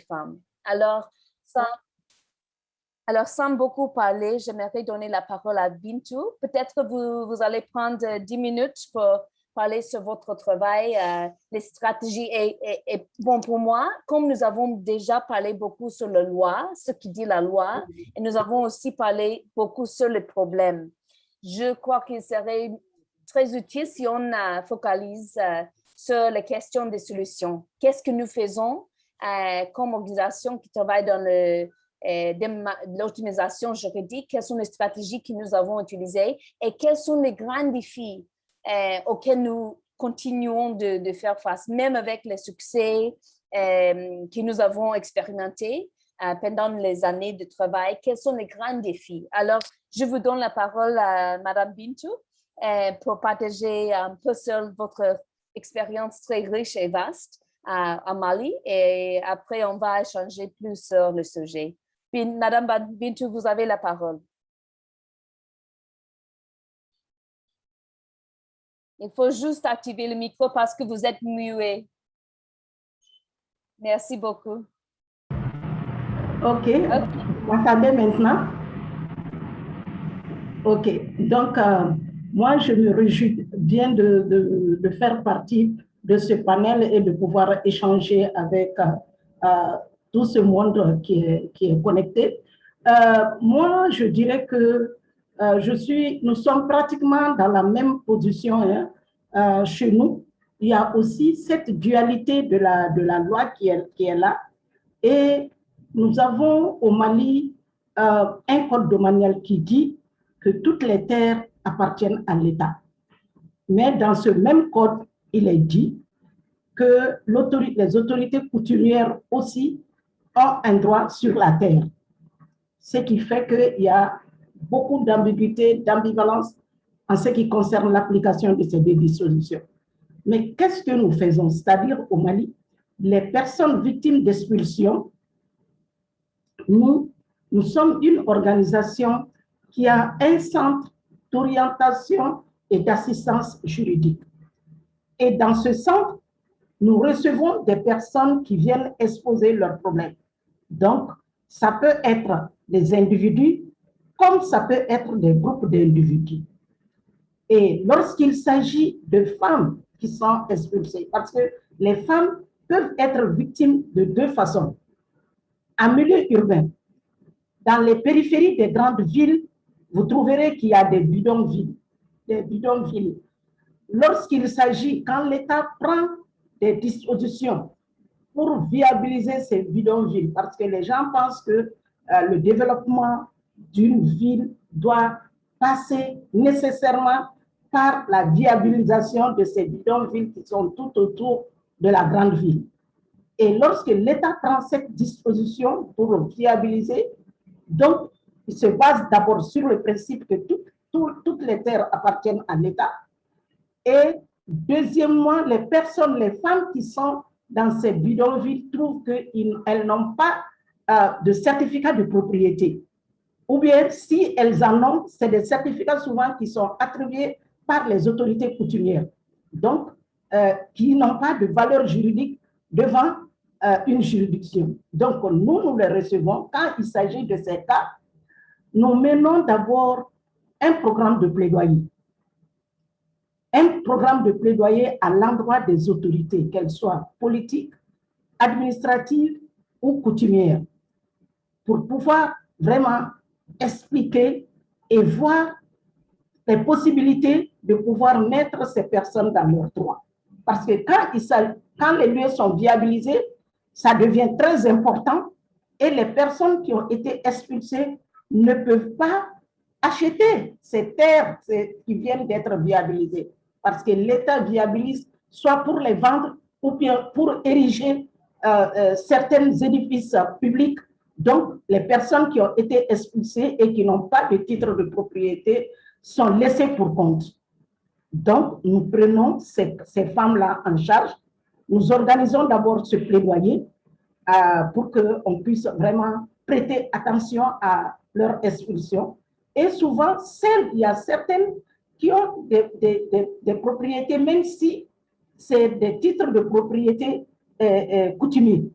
femmes. Sans beaucoup parler, j'aimerais donner la parole à Bintu. Peut-être que vous allez prendre 10 minutes pour parler sur votre travail, les stratégies. Et bon, pour moi, comme nous avons déjà parlé beaucoup sur la loi, ce qui dit la loi, et nous avons aussi parlé beaucoup sur les problèmes. Je crois qu'il serait très utile si on focalise sur les questions des solutions. Qu'est-ce que nous faisons comme organisation qui travaille dans l'optimisation juridique? Quelles sont les stratégies que nous avons utilisées et quels sont les grands défis auxquels nous continuons de faire face, même avec les succès que nous avons expérimentés pendant les années de travail? Quels sont les grands défis? Alors, je vous donne la parole à Madame Bintu pour partager un peu sur votre expérience très riche et vaste à Mali, et après, on va échanger plus sur le sujet. Puis, Madame Bintu, vous avez la parole. Il faut juste activer le micro parce que vous êtes muet. Merci beaucoup. OK. Vous m'entendez maintenant? OK. Donc, moi, je me réjouis bien de faire partie de ce panel et de pouvoir échanger avec tout ce monde qui est connecté. Moi, je dirais que nous sommes pratiquement dans la même position chez nous. Il y a aussi cette dualité de la loi qui est là. Et nous avons au Mali un code domanial qui dit que toutes les terres appartiennent à l'État. Mais dans ce même code, il est dit que les autorités coutumières aussi ont un droit sur la terre. Ce qui fait qu'il y a beaucoup d'ambiguïté, d'ambivalence en ce qui concerne l'application de ces deux dispositions. Mais qu'est-ce que nous faisons? C'est-à-dire au Mali, les personnes victimes d'expulsion, nous sommes une organisation qui a un centre d'orientation et d'assistance juridique. Et dans ce centre, nous recevons des personnes qui viennent exposer leurs problèmes. Donc, ça peut être des individus comme ça peut être des groupes d'individus. Et lorsqu'il s'agit de femmes qui sont expulsées, parce que les femmes peuvent être victimes de deux façons. En milieu urbain, dans les périphéries des grandes villes, vous trouverez qu'il y a des bidonvilles. Lorsqu'il s'agit, quand l'État prend des dispositions pour viabiliser ces bidonvilles, parce que les gens pensent que le développement d'une ville doit passer nécessairement par la viabilisation de ces bidonvilles qui sont tout autour de la grande ville. Et lorsque l'État prend cette disposition pour viabiliser, donc il se base d'abord sur le principe que toutes les terres appartiennent à l'État. Et deuxièmement, les femmes qui sont dans ces bidonvilles trouvent qu'elles n'ont pas de certificat de propriété. Ou bien, si elles en ont, c'est des certificats souvent qui sont attribués par les autorités coutumières, donc qui n'ont pas de valeur juridique devant une juridiction. Donc, nous les recevons. Quand il s'agit de ces cas, nous menons d'abord un programme de plaidoyer. Un programme de plaidoyer à l'endroit des autorités, qu'elles soient politiques, administratives ou coutumières, pour pouvoir vraiment expliquer et voir les possibilités de pouvoir mettre ces personnes dans leurs droits. Parce que quand les lieux sont viabilisés, ça devient très important et les personnes qui ont été expulsées ne peuvent pas acheter ces terres qui viennent d'être viabilisées. Parce que l'État viabilise soit pour les vendre ou bien pour ériger certains édifices publics. Donc, les personnes qui ont été expulsées et qui n'ont pas de titre de propriété sont laissées pour compte. Donc, nous prenons ces femmes-là en charge. Nous organisons d'abord ce plaidoyer pour qu'on puisse vraiment prêter attention à leur expulsion. Et souvent, il y a certaines qui ont des propriétés, même si c'est des titres de propriété coutumiers.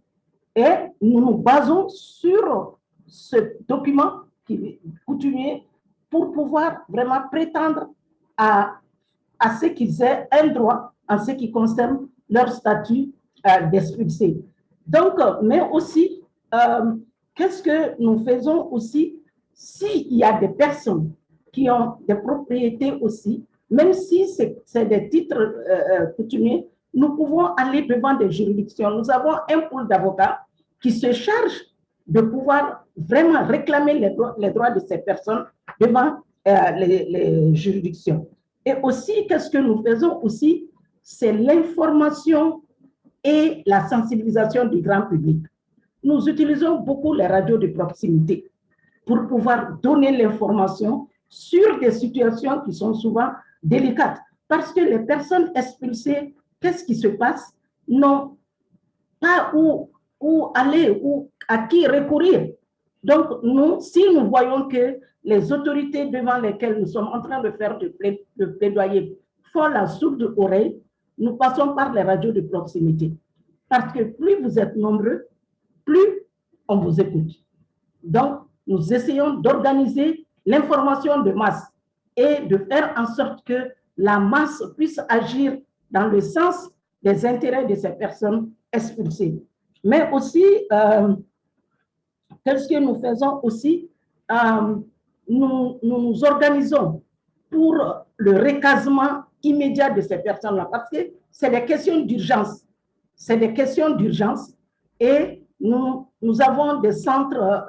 Et nous nous basons sur ce document coutumier pour pouvoir vraiment prétendre à ce qu'ils aient un droit en ce qui concerne leur statut d'expulsé. Donc, mais aussi, qu'est-ce que nous faisons aussi s'il y a des personnes qui ont des propriétés aussi, même si c'est des titres coutumiers, nous pouvons aller devant des juridictions. Nous avons un pool d'avocats qui se charge de pouvoir vraiment réclamer les droits de ces personnes devant les juridictions. Et aussi, qu'est-ce que nous faisons aussi? C'est l'information et la sensibilisation du grand public. Nous utilisons beaucoup les radios de proximité pour pouvoir donner l'information sur des situations qui sont souvent délicates. Parce que les personnes expulsées, qu'est-ce qui se passe? N'ont pas où aller, ou à qui recourir. Donc, nous, si nous voyons que les autorités devant lesquelles nous sommes en train de faire le plaidoyer font la sourde oreille, nous passons par les radios de proximité. Parce que plus vous êtes nombreux, plus on vous écoute. Donc, nous essayons d'organiser l'information de masse et de faire en sorte que la masse puisse agir dans le sens des intérêts de ces personnes expulsées. Mais aussi, qu'est-ce que nous faisons aussi? Nous nous organisons pour le recasement immédiat de ces personnes-là, parce que c'est des questions d'urgence. C'est des questions d'urgence et nous avons des centres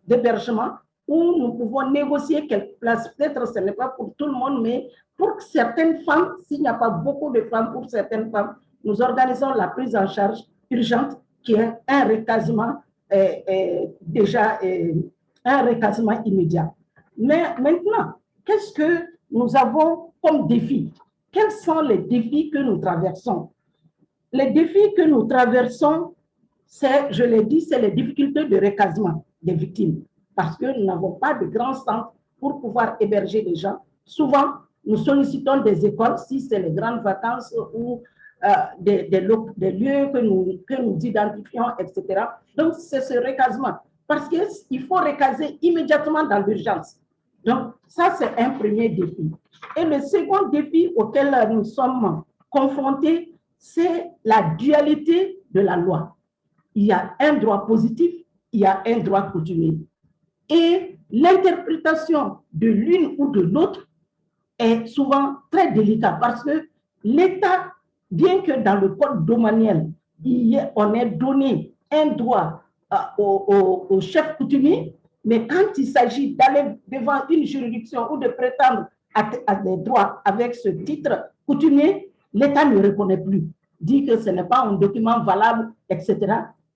d'hébergement où nous pouvons négocier quelques places. Peut-être que ce n'est pas pour tout le monde, mais pour certaines femmes, s'il n'y a pas beaucoup de femmes, pour certaines femmes, nous organisons la prise en charge urgente qui est un recasement un recasement immédiat. Mais maintenant, qu'est-ce que nous avons comme défi? Quels sont les défis que nous traversons? Les défis que nous traversons, c'est, je l'ai dit, c'est les difficultés de recasement des victimes, parce que nous n'avons pas de grands centres pour pouvoir héberger les gens. Souvent, nous sollicitons des écoles, si c'est les grandes vacances ou des lieux que nous identifions, etc. Donc, c'est ce recasement, parce qu'il faut recaser immédiatement dans l'urgence. Donc, ça, c'est un premier défi. Et le second défi auquel nous sommes confrontés, c'est la dualité de la loi. Il y a un droit positif, il y a un droit coutumier. Et l'interprétation de l'une ou de l'autre est souvent très délicate parce que l'État, bien que dans le code domanial, on ait donné un droit au chef coutumier, mais quand il s'agit d'aller devant une juridiction ou de prétendre à des droits avec ce titre coutumier, l'État ne reconnaît plus, dit que ce n'est pas un document valable, etc.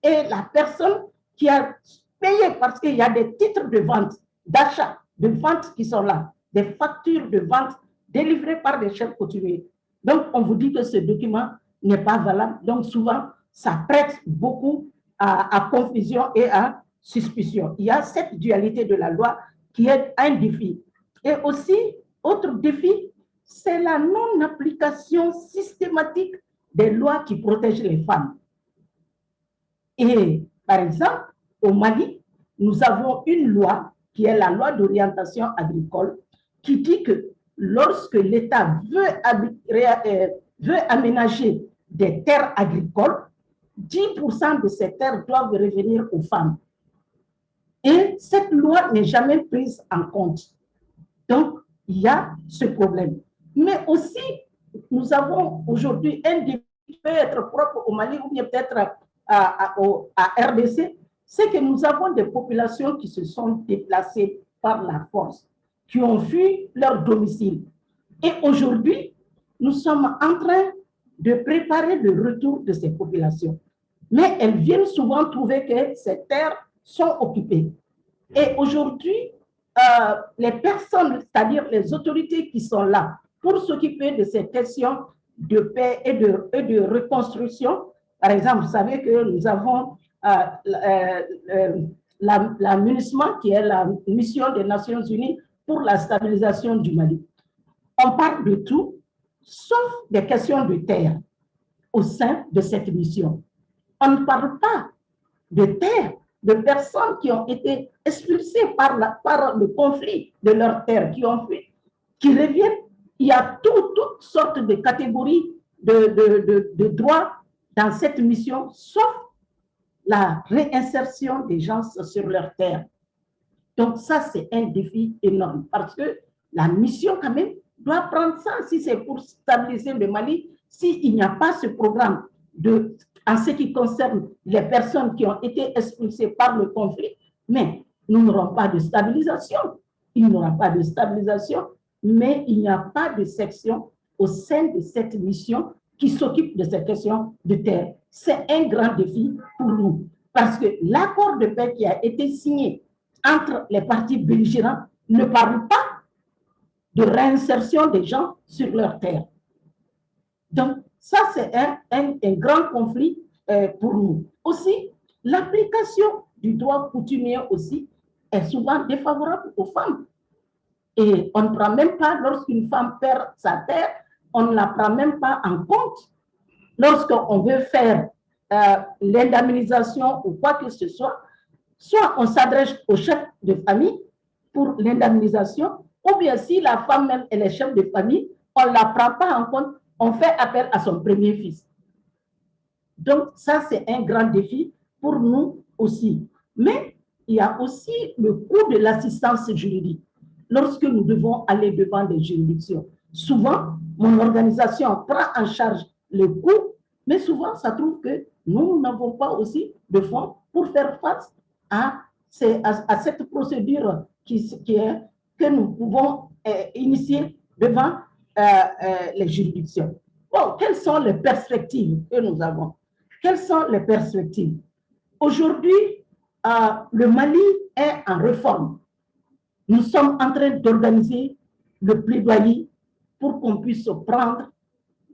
Et la personne qui a payé, parce qu'il y a des titres de vente, d'achat, de vente qui sont là, des factures de vente délivrées par des chefs coutumiers. Donc, on vous dit que ce document n'est pas valable. Donc, souvent, ça prête beaucoup à confusion et à suspicion. Il y a cette dualité de la loi qui est un défi. Et aussi, autre défi, c'est la non-application systématique des lois qui protègent les femmes. Et par exemple, au Mali, nous avons une loi qui est la loi d'orientation agricole qui dit que lorsque l'État veut aménager des terres agricoles, 10% de ces terres doivent revenir aux femmes. Et cette loi n'est jamais prise en compte. Donc, il y a ce problème. Mais aussi, nous avons aujourd'hui un défi qui peut être propre au Mali ou bien peut-être à RDC, c'est que nous avons des populations qui se sont déplacées par la force, qui ont fui leur domicile. Et aujourd'hui, nous sommes en train de préparer le retour de ces populations. Mais elles viennent souvent trouver que ces terres sont occupées. Et aujourd'hui, les personnes, c'est-à-dire les autorités qui sont là pour s'occuper de ces questions de paix et de reconstruction, par exemple, vous savez que nous avons la MINUSMA, qui est la mission des Nations Unies pour la stabilisation du Mali. On parle de tout, sauf des questions de terre au sein de cette mission. On ne parle pas de terre, de personnes qui ont été expulsées par le conflit de leur terre, qui ont fui, qui reviennent. Il y a toutes sortes de catégories de droits dans cette mission, sauf la réinsertion des gens sur leur terre. Donc ça, c'est un défi énorme parce que la mission, quand même, doit prendre ça. Si c'est pour stabiliser le Mali, s'il n'y a pas ce programme en ce qui concerne les personnes qui ont été expulsées par le conflit, mais nous n'aurons pas de stabilisation. Il n'y aura pas de stabilisation, mais il n'y a pas de section au sein de cette mission qui s'occupe de ces questions de terre. C'est un grand défi pour nous parce que l'accord de paix qui a été signé entre les partis belligérants ne parle pas de réinsertion des gens sur leur terre. Donc, ça, c'est un grand conflit pour nous. Aussi, l'application du droit coutumier aussi est souvent défavorable aux femmes. Et on ne prend même pas, lorsqu'une femme perd sa terre, on ne la prend même pas en compte. Lorsqu'on veut faire l'indemnisation ou quoi que ce soit on s'adresse au chef de famille pour l'indemnisation, ou bien si la femme même elle est chef de famille, on ne la prend pas en compte, on fait appel à son premier fils. Donc, ça, c'est un grand défi pour nous aussi. Mais il y a aussi le coût de l'assistance juridique. Lorsque nous devons aller devant des juridictions, souvent, mon organisation prend en charge le coût, mais souvent, ça trouve que nous n'avons pas aussi de fonds pour faire face à cette procédure que nous pouvons initier devant les juridictions. Bon, quelles sont les perspectives que nous avons? Quelles sont les perspectives? Aujourd'hui, le Mali est en réforme. Nous sommes en train d'organiser le plaidoyer pour qu'on puisse prendre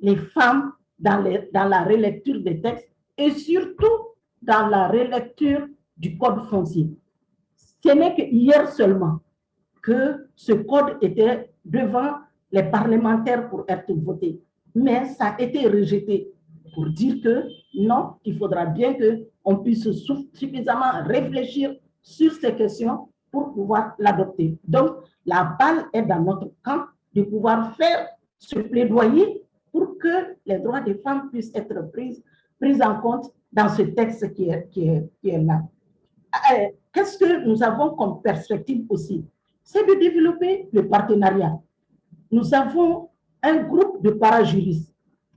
les femmes dans la relecture des textes et surtout dans la relecture du code foncier. Ce n'est qu'hier seulement que ce code était devant les parlementaires pour être voté. Mais ça a été rejeté pour dire que non, il faudra bien qu'on puisse suffisamment réfléchir sur ces questions pour pouvoir l'adopter. Donc, la balle est dans notre camp de pouvoir faire ce plaidoyer pour que les droits des femmes puissent être pris en compte dans ce texte qui est là. Qu'est-ce que nous avons comme perspective aussi? C'est de développer le partenariat. Nous avons un groupe de parajuristes.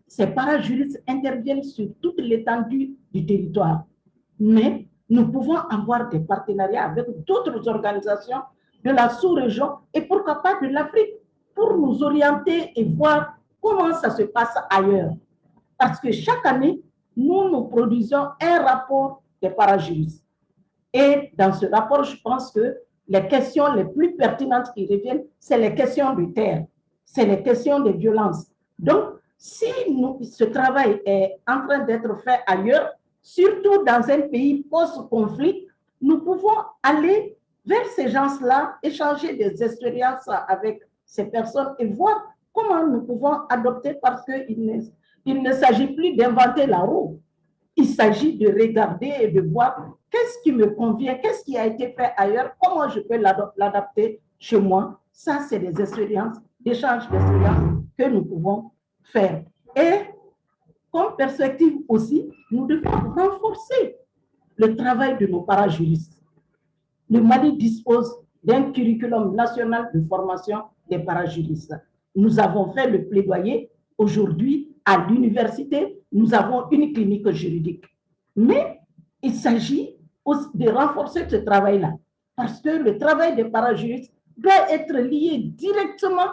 Ces parajuristes interviennent sur toute l'étendue du territoire. Mais nous pouvons avoir des partenariats avec d'autres organisations de la sous-région et pourquoi pas de l'Afrique pour nous orienter et voir comment ça se passe ailleurs. Parce que chaque année, nous produisons un rapport des parajuristes. Et dans ce rapport, je pense que les questions les plus pertinentes qui reviennent, c'est les questions de terre, c'est les questions de violence. Donc, si ce travail est en train d'être fait ailleurs, surtout dans un pays post-conflit, nous pouvons aller vers ces gens-là, échanger des expériences avec ces personnes et voir comment nous pouvons adopter parce qu'il ne s'agit plus d'inventer la roue. Il s'agit de regarder et de voir qu'est-ce qui me convient, qu'est-ce qui a été fait ailleurs, comment je peux l'adapter chez moi. Ça, c'est des expériences, d'échanges d'expériences que nous pouvons faire. Et comme perspective aussi, nous devons renforcer le travail de nos parajuristes. Le Mali dispose d'un curriculum national de formation des parajuristes. Nous avons fait le plaidoyer. Aujourd'hui, à l'université, nous avons une clinique juridique. Mais il s'agit aussi de renforcer ce travail-là. Parce que le travail des parajuristes doit être lié directement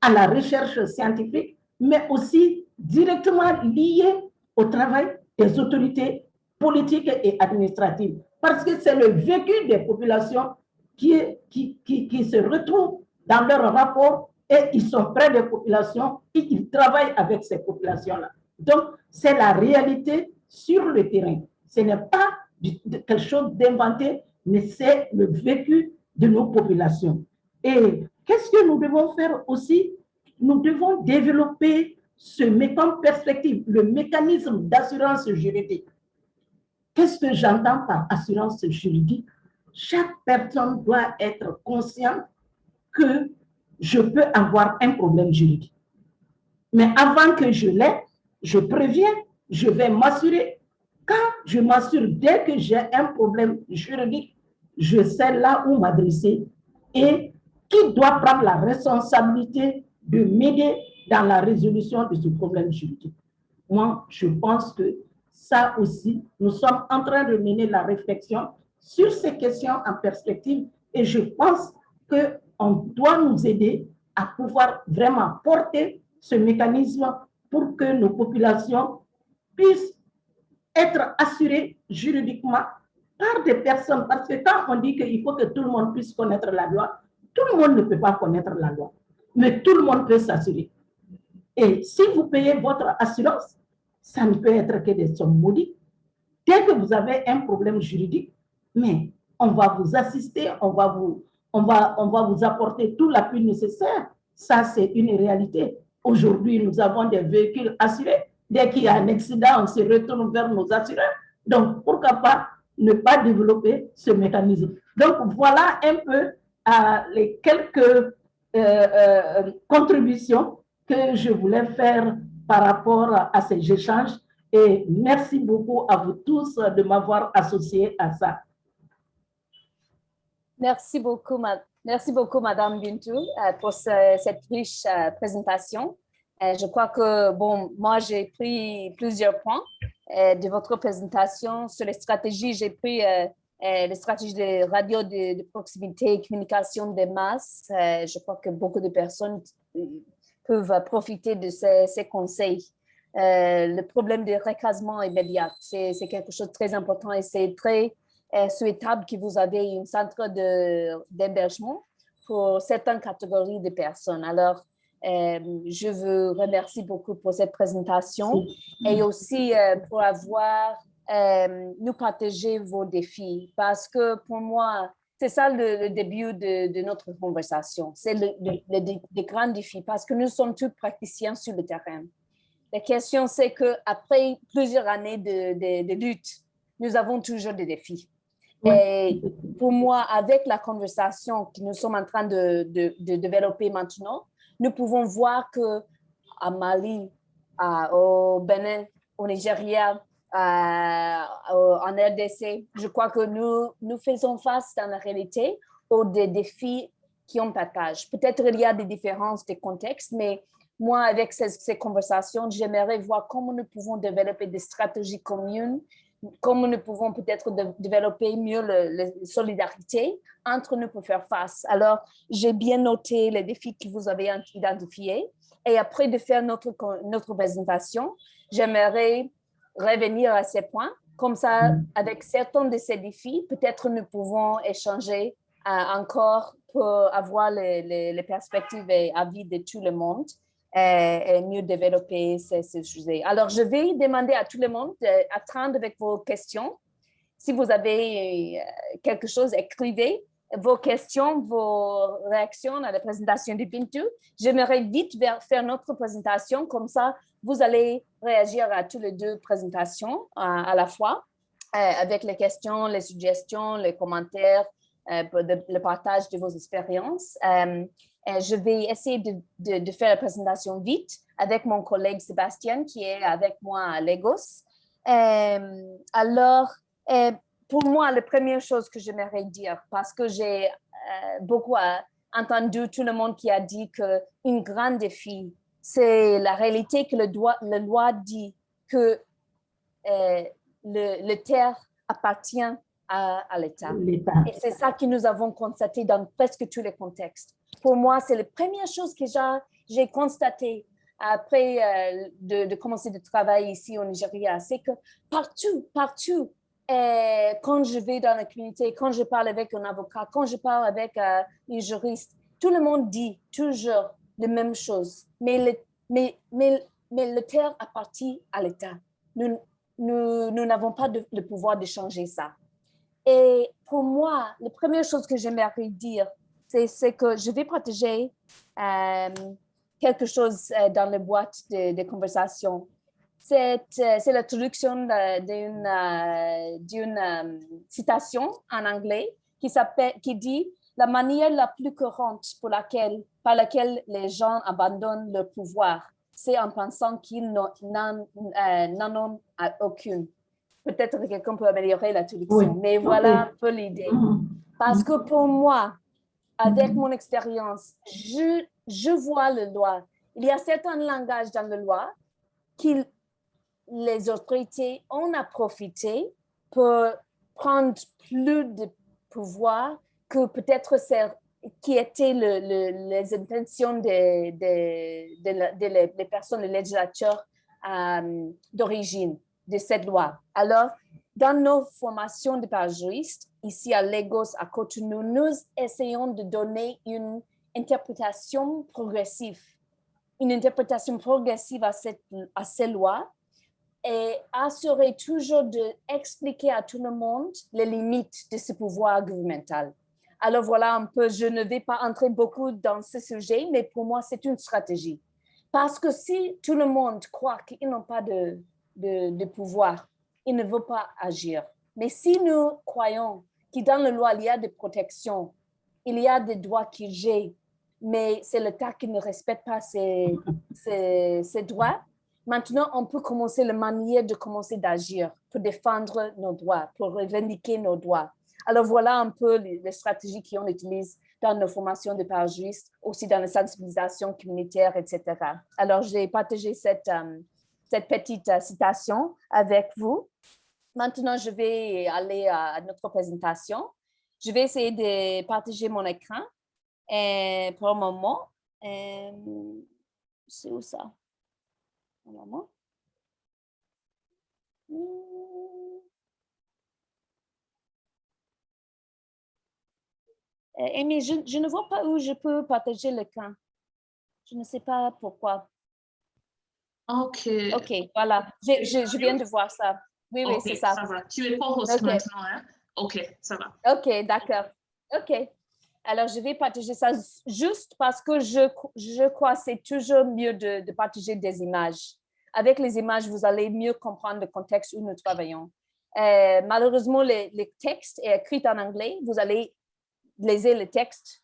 à la recherche scientifique, mais aussi directement lié au travail des autorités politiques et administratives. Parce que c'est le vécu des populations qui se retrouvent dans leur rapport et ils sont près des populations et ils travaillent avec ces populations-là. Donc, c'est la réalité sur le terrain. Ce n'est pas quelque chose d'inventé, mais c'est le vécu de nos populations. Et qu'est-ce que nous devons faire aussi? Nous devons développer comme perspective le mécanisme d'assurance juridique. Qu'est-ce que j'entends par assurance juridique? Chaque personne doit être consciente que je peux avoir un problème juridique. Mais avant que je l'ai, je préviens, je vais m'assurer. Quand je m'assure, dès que j'ai un problème juridique, je sais là où m'adresser et qui doit prendre la responsabilité de m'aider dans la résolution de ce problème juridique. Moi, je pense que ça aussi, nous sommes en train de mener la réflexion sur ces questions en perspective et je pense qu'on doit nous aider à pouvoir vraiment porter ce mécanisme pour que nos populations puissent être assurées juridiquement par des personnes. Parce que quand on dit qu'il faut que tout le monde puisse connaître la loi, tout le monde ne peut pas connaître la loi, mais tout le monde peut s'assurer. Et si vous payez votre assurance, ça ne peut être que des sommes maudites. Dès que vous avez un problème juridique, mais on va vous assister, on va vous apporter tout l'appui nécessaire. Ça, c'est une réalité. Aujourd'hui, nous avons des véhicules assurés. Dès qu'il y a un accident, on se retourne vers nos assureurs. Donc, pourquoi pas ne pas développer ce mécanisme? Donc, voilà un peu les quelques contributions que je voulais faire par rapport à ces échanges. Et merci beaucoup à vous tous de m'avoir associé à ça. Merci beaucoup, Madame Bintou, pour cette riche présentation. Je crois que, bon, moi, j'ai pris plusieurs points de votre présentation sur les stratégies. J'ai pris les stratégies de radio de proximité, communication de masse. Je crois que beaucoup de personnes peuvent profiter de ces conseils. Le problème de recasement immédiat, c'est quelque chose de très important et c'est très souhaitable que vous avez un centre d'hébergement pour certaines catégories de personnes. Alors, je vous remercie beaucoup pour cette présentation et aussi pour avoir nous partagé vos défis parce que pour moi, c'est ça le début de notre conversation. C'est le grand défi parce que nous sommes tous praticiens sur le terrain. La question, c'est qu'après plusieurs années de lutte, nous avons toujours des défis. Oui. Et pour moi, avec la conversation que nous sommes en train de développer maintenant, nous pouvons voir qu'à Mali, au Bénin, au Nigeria, en RDC, je crois que nous faisons face dans la réalité aux des défis qui ont partage. Peut-être il y a des différences de contexte, mais moi, avec ces conversations, j'aimerais voir comment nous pouvons développer des stratégies communes, comment nous pouvons peut-être développer mieux la solidarité entre nous pour faire face. Alors, j'ai bien noté les défis que vous avez identifiés. Et après de faire notre présentation, j'aimerais revenir à ces points. Comme ça, avec certains de ces défis, peut-être nous pouvons échanger encore pour avoir les perspectives et avis de tout le monde. Et mieux développer ces sujets. Alors, je vais demander à tout le monde d'attendre avec vos questions. Si vous avez quelque chose, écrivez vos questions, vos réactions à la présentation de Bintou. J'aimerais vite faire notre présentation, comme ça, vous allez réagir à toutes les deux présentations à la fois, avec les questions, les suggestions, les commentaires, le partage de vos expériences. Je vais essayer de faire la présentation vite avec mon collègue Sébastien qui est avec moi à Lagos. Alors, pour moi, la première chose que j'aimerais dire, parce que j'ai beaucoup entendu tout le monde qui a dit qu'un grand défi, c'est la réalité que la loi dit que le terre appartient à l'État. Et c'est ça que nous avons constaté dans presque tous les contextes. Pour moi, c'est la première chose que j'ai constatée après de commencer de travailler ici au Nigeria, c'est que partout, quand je vais dans la communauté, quand je parle avec un avocat, quand je parle avec un juriste, tout le monde dit toujours la même chose. Mais le terre appartient à l'État. Nous n'avons pas le pouvoir de changer ça. Et pour moi, la première chose que j'aimerais dire, c'est que je vais partager quelque chose dans la boîte de conversation. C'est la traduction d'une citation en anglais qui dit « La manière la plus courante par laquelle les gens abandonnent leur pouvoir, c'est en pensant qu'ils n'en ont aucune. » Peut-être que quelqu'un peut améliorer la traduction, mais voilà un peu l'idée. Parce que pour moi, avec mon expérience, je vois le loi. Il y a certains langages dans le loi que les autorités en ont profité pour prendre plus de pouvoir que peut-être qui étaient les intentions des personnes, les législateurs d'origine de cette loi. Alors, dans nos formations de parajuristes, ici à Lagos, à Cotonou, nous essayons de donner une interprétation progressive à ces lois et assurer toujours d'expliquer à tout le monde les limites de ce pouvoir gouvernemental. Alors voilà un peu, je ne vais pas entrer beaucoup dans ce sujet, mais pour moi, c'est une stratégie. Parce que si tout le monde croit qu'ils n'ont pas de pouvoir, ils ne veulent pas agir. Mais si nous croyons que dans la loi, il y a des protections, il y a des droits qu'ils j'ai, mais c'est l'État qui ne respecte pas ces droits, maintenant, on peut commencer la manière de commencer d'agir pour défendre nos droits, pour revendiquer nos droits. Alors, voilà un peu les stratégies qu'on utilise dans nos formations de parajuristes, aussi dans la sensibilisation communautaire, etc. Alors, j'ai partagé cette petite citation avec vous. Maintenant, je vais aller à notre présentation. Je vais essayer de partager mon écran pour un moment. C'est où ça? Un moment. Amy, je ne vois pas où je peux partager l'écran. Je ne sais pas pourquoi. OK. OK, voilà. Je viens de voir ça. Oui, oui, c'est ça. Ça va. Tu es co-host maintenant, hein? OK, ça va. OK, d'accord. OK. Alors, je vais partager ça juste parce que je crois que c'est toujours mieux de partager des images. Avec les images, vous allez mieux comprendre le contexte où nous travaillons. Malheureusement, les textes sont écrits en anglais. Vous allez lire le texte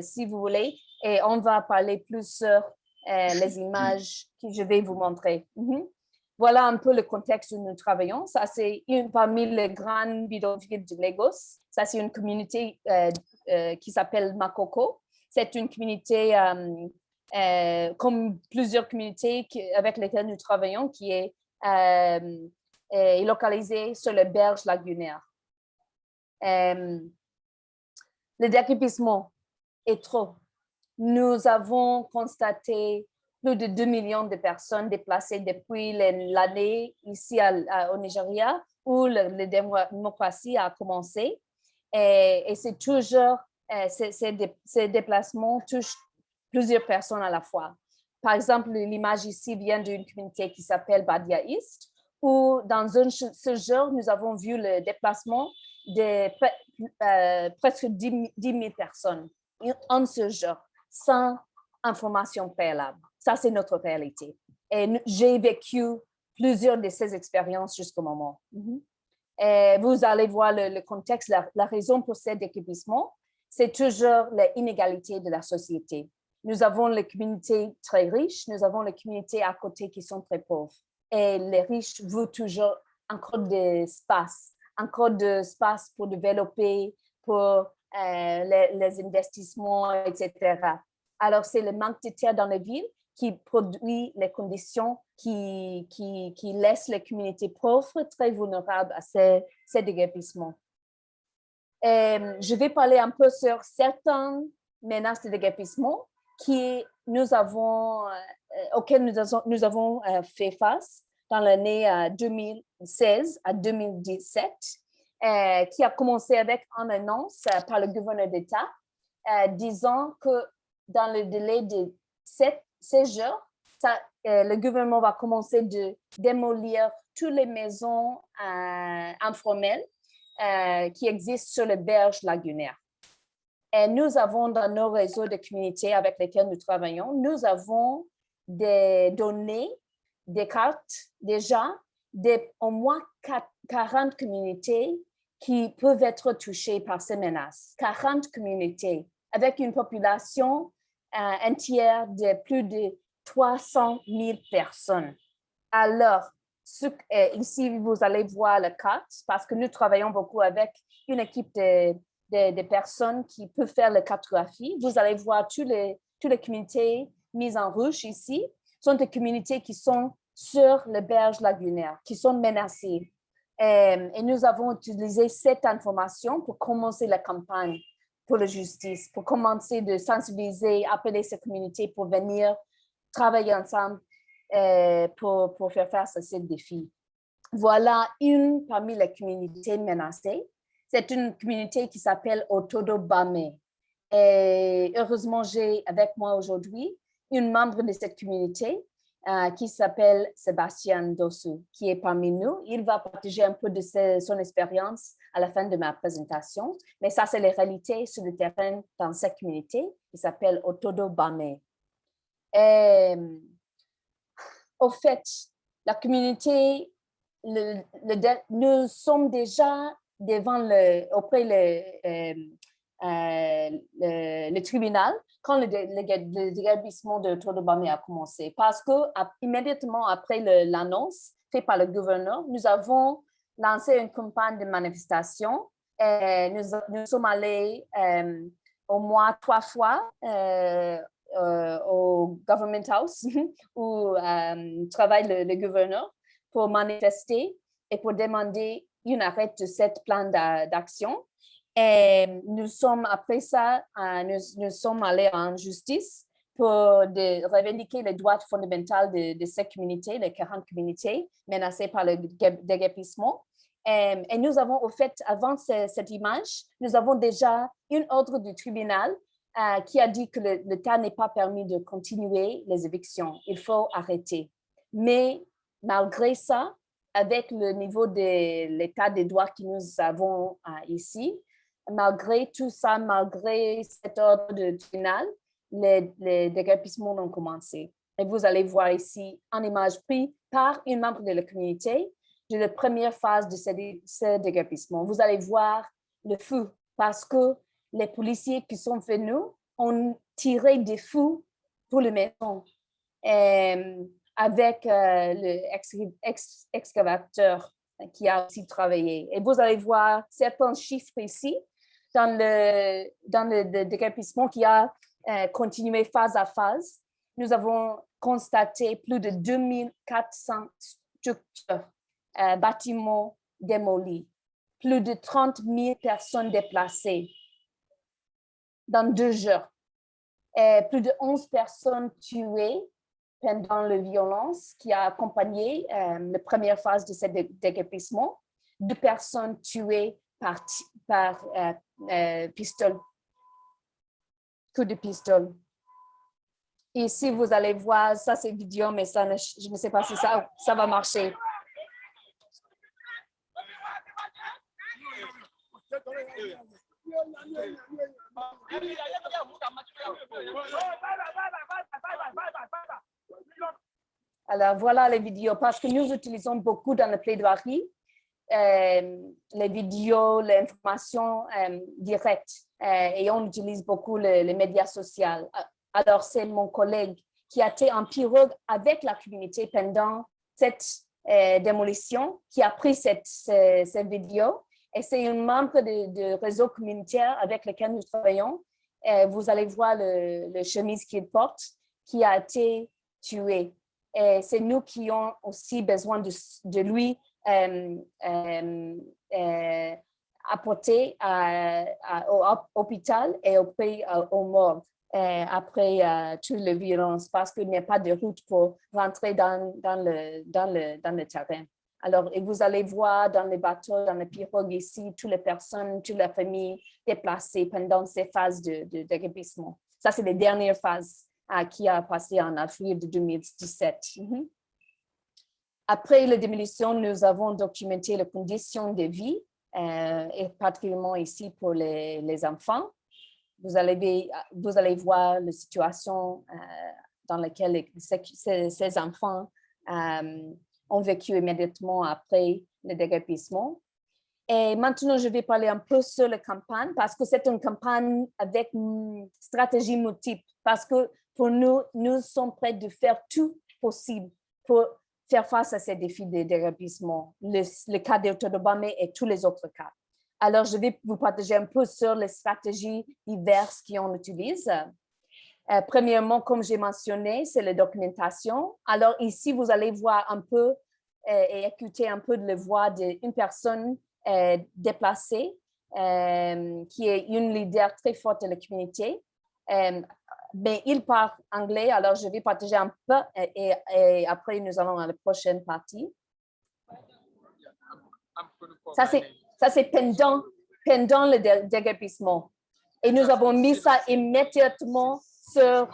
si vous voulez et on va parler plus sur les images que je vais vous montrer. Voilà un peu le contexte où nous travaillons. Ça, c'est une parmi les grandes bidonvilles de Lagos. Ça, c'est une communauté qui s'appelle Makoko. C'est une communauté comme plusieurs communautés avec lesquelles nous travaillons qui est localisée sur les berges lagunaires. Le déguerpissement est trop. Nous avons constaté plus de 2 millions de personnes déplacées depuis l'année ici au Nigeria où la démocratie a commencé. Et c'est toujours, ces déplacements touchent plusieurs personnes à la fois. Par exemple, l'image ici vient d'une communauté qui s'appelle Badia East, où dans ce jour, nous avons vu le déplacement de presque 10 000 personnes en ce jour, sans information préalable. Ça, c'est notre réalité. Et j'ai vécu plusieurs de ces expériences jusqu'au moment. Et vous allez voir le contexte, la raison pour cet équipement, c'est toujours l'inégalité de la société. Nous avons les communautés très riches, nous avons les communautés à côté qui sont très pauvres. Et les riches veulent toujours encore d'espace pour développer, pour les investissements, etc. Alors, c'est le manque de terre dans les villes qui produit les conditions qui laissent les communautés pauvres très vulnérables à ces déguerpissements. Je vais parler un peu sur certaines menaces de déguerpissement auxquelles nous avons fait face dans l'année 2016 à 2017, qui a commencé avec une annonce par le gouverneur d'État disant que dans le délai de 16 jours, le gouvernement va commencer de démolir toutes les maisons informelles qui existent sur les berges lagunaires. Et nous avons dans nos réseaux de communautés avec lesquels nous travaillons, nous avons des données des cartes déjà au moins 40 communautés qui peuvent être touchées par ces menaces. 40 communautés avec une population entière de plus de 300 000 personnes. Alors, ici, vous allez voir la carte parce que nous travaillons beaucoup avec une équipe de personnes qui peuvent faire la cartographie. Vous allez voir toutes les communautés mises en rouge ici sont des communautés qui sont sur les berges lagunaires, qui sont menacées. Et nous avons utilisé cette information pour commencer la campagne pour la justice, pour commencer de sensibiliser, appeler ces communautés pour venir travailler ensemble pour faire face à ces défis. Voilà une parmi les communautés menacées. C'est une communauté qui s'appelle Otodo Bame. Et heureusement, j'ai avec moi aujourd'hui une membre de cette communauté qui s'appelle Sébastien Dossou, qui est parmi nous. Il va partager un peu de son expérience à la fin de ma présentation. Mais ça, c'est les réalités sur le terrain dans cette communauté qui s'appelle Otodo Bame. Au fait, la communauté, nous sommes déjà auprès le tribunal quand le déguerpissement de Otodo Bame a commencé. Parce que immédiatement après l'annonce faite par le gouverneur, nous avons lancé une campagne de manifestation. Nous sommes allés au moins 3 fois au Government House où travaille le gouverneur pour manifester et pour demander une arrêt de cette plan d'action. Et nous sommes, après ça, nous sommes allés en justice pour revendiquer les droits fondamentaux de cette communauté, les 40 communautés menacées par le déguerpissement. Et nous avons, au fait, avant cette image, nous avons déjà une ordre du tribunal qui a dit que l'État n'est pas permis de continuer les évictions. Il faut arrêter. Mais malgré ça, avec le niveau de l'état des droits que nous avons ici, malgré tout ça, malgré cet ordre de tribunal, les déguerpissements ont commencé. Et vous allez voir ici une image prise par une membre de la communauté de la première phase de ce déguerpissement. Vous allez voir le feu parce que les policiers qui sont venus ont tiré des feux pour les maisons avec l'excavateur qui a aussi travaillé. Et vous allez voir certains chiffres ici dans le déguerpissement qui a continué phase à phase. Nous avons constaté plus de 2400 structures, bâtiments démolis, plus de 30 000 personnes déplacées dans 2 jours, plus de 11 personnes tuées pendant la violence qui a accompagné la première phase de ce déguerpissement, 2 personnes tuées par pistolet, coup de pistolet. Ici, vous allez voir, ça c'est vidéo, mais ça, je ne sais pas si ça va marcher. Alors, voilà les vidéos, parce que nous utilisons beaucoup dans la plaidoirie les vidéos, l'information directe et on utilise beaucoup les médias sociaux. Alors, c'est mon collègue qui a été en pirogue avec la communauté pendant cette démolition qui a pris cette vidéo. Et c'est un membre du réseau communautaire avec lequel nous travaillons. Vous allez voir le chemise qu'il porte qui a été tué. Et c'est nous qui avons aussi besoin de lui apporter au hôpital et au morgue après toutes les violences parce qu'il n'y a pas de route pour rentrer dans le terrain. Alors, et vous allez voir dans les bateaux, dans les pirogues ici, toutes les personnes, toute la famille déplacées pendant ces phases de déguerpissement. Ça, c'est les dernières phases qui a passé en avril de 2017. Après la démolition, nous avons documenté les conditions de vie, et particulièrement ici pour les enfants. Vous allez voir la situation dans laquelle ces enfants ont vécu immédiatement après le déguerpissement. Et maintenant, je vais parler un peu sur la campagne parce que c'est une campagne avec une stratégie multiple. Parce que pour nous, nous sommes prêts de faire tout possible pour faire face à ces défis de déguerpissement, le cas d'Ottobamé et tous les autres cas. Alors, je vais vous partager un peu sur les stratégies diverses qu'on utilise. Premièrement, comme j'ai mentionné, c'est la documentation. Alors ici, vous allez voir un peu et écouter un peu de la voix d'une personne déplacée qui est une leader très forte de la communauté. Mais il parle anglais, alors je vais partager un peu et après nous allons à la prochaine partie. Ça, c'est pendant le déguerpissement. Et nous avons mis ça immédiatement sur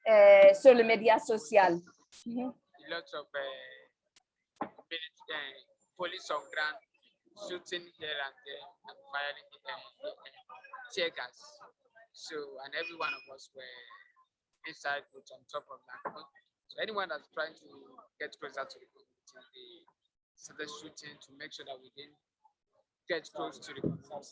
le média social. Lots of police on ground shooting here and there and firing tear gas. So, and every one of us were inside, put on top of that. So anyone that's trying to get closer to the community, they started shooting to make sure that we didn't get close to the community.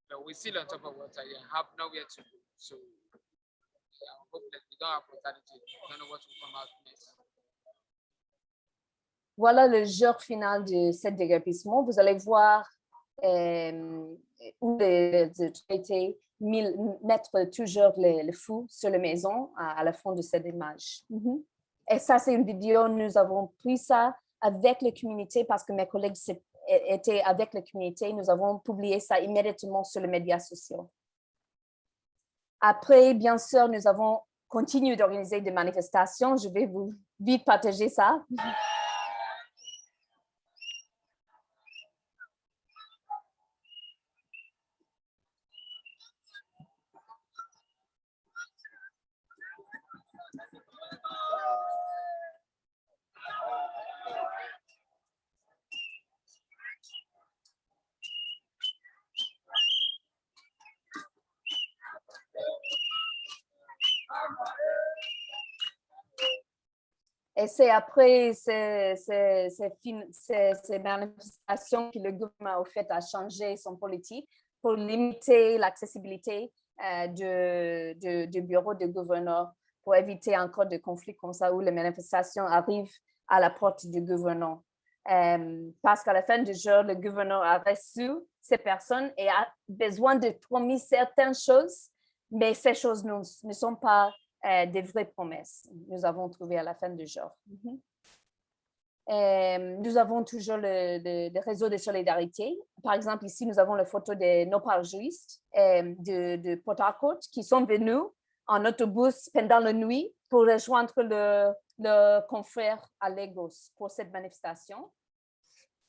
So we're still on top of water and have nowhere to go. So I hope that we don't have brutality. We don't know what will come out next. Voilà le jour final de ce déguerpissement. Vous allez voir où les autorités mettre toujours le feu sur la maison à la fin de cette image. Et ça, c'est une vidéo, nous avons pris ça avec la communauté parce que mes collègues étaient avec la communauté. Nous avons publié ça immédiatement sur les médias sociaux. Après, bien sûr, nous avons continué d'organiser des manifestations. Je vais vous vite partager ça. Et c'est après ces manifestations que le gouvernement a fait à changer son politique pour limiter l'accessibilité du bureau du gouverneur pour éviter encore des conflits comme ça où les manifestations arrivent à la porte du gouverneur. Parce qu'à la fin du jour, le gouverneur a reçu ces personnes et a besoin de promettre certaines choses, mais ces choses ne sont pas des vraies promesses. Nous avons trouvé à la fin du jour. Nous avons toujours le réseau de solidarité. Par exemple, ici, nous avons la photo de nos parajuistes de Port Harcourt qui sont venus en autobus pendant la nuit pour rejoindre le confrère à Lagos pour cette manifestation.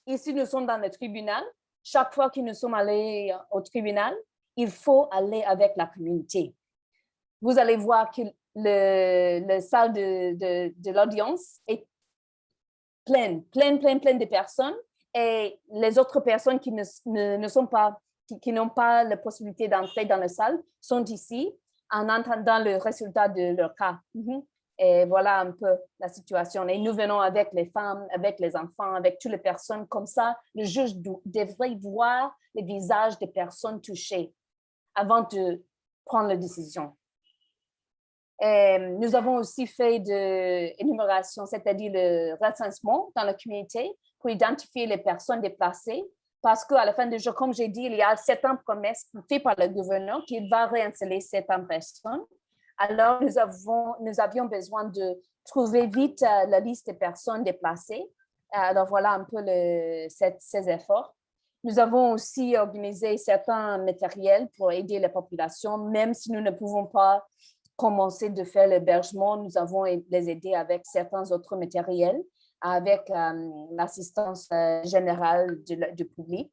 Ici, nous sommes dans le tribunal. Chaque fois que nous sommes allés au tribunal, il faut aller avec la communauté. Vous allez voir que la salle de l'audience est pleine de personnes et les autres personnes qui n'ont pas la possibilité d'entrer dans la salle sont ici en entendant le résultat de leur cas. Et voilà un peu la situation. Et nous venons avec les femmes, avec les enfants, avec toutes les personnes. Comme ça, le juge devrait voir les visages des personnes touchées avant de prendre la décision. Nous avons aussi fait de l'énumération, c'est-à-dire le recensement dans la communauté pour identifier les personnes déplacées parce qu'à la fin du jour, comme j'ai dit, il y a certaines promesses faites par le gouverneur qu'il va réinstaller certaines personnes. Alors, nous avions besoin de trouver vite la liste des personnes déplacées. Alors, voilà un peu ces efforts. Nous avons aussi organisé certains matériels pour aider la population, même si nous ne pouvons pas commencer de faire l'hébergement, nous avons les aidés avec certains autres matériels, avec l'assistance générale du public.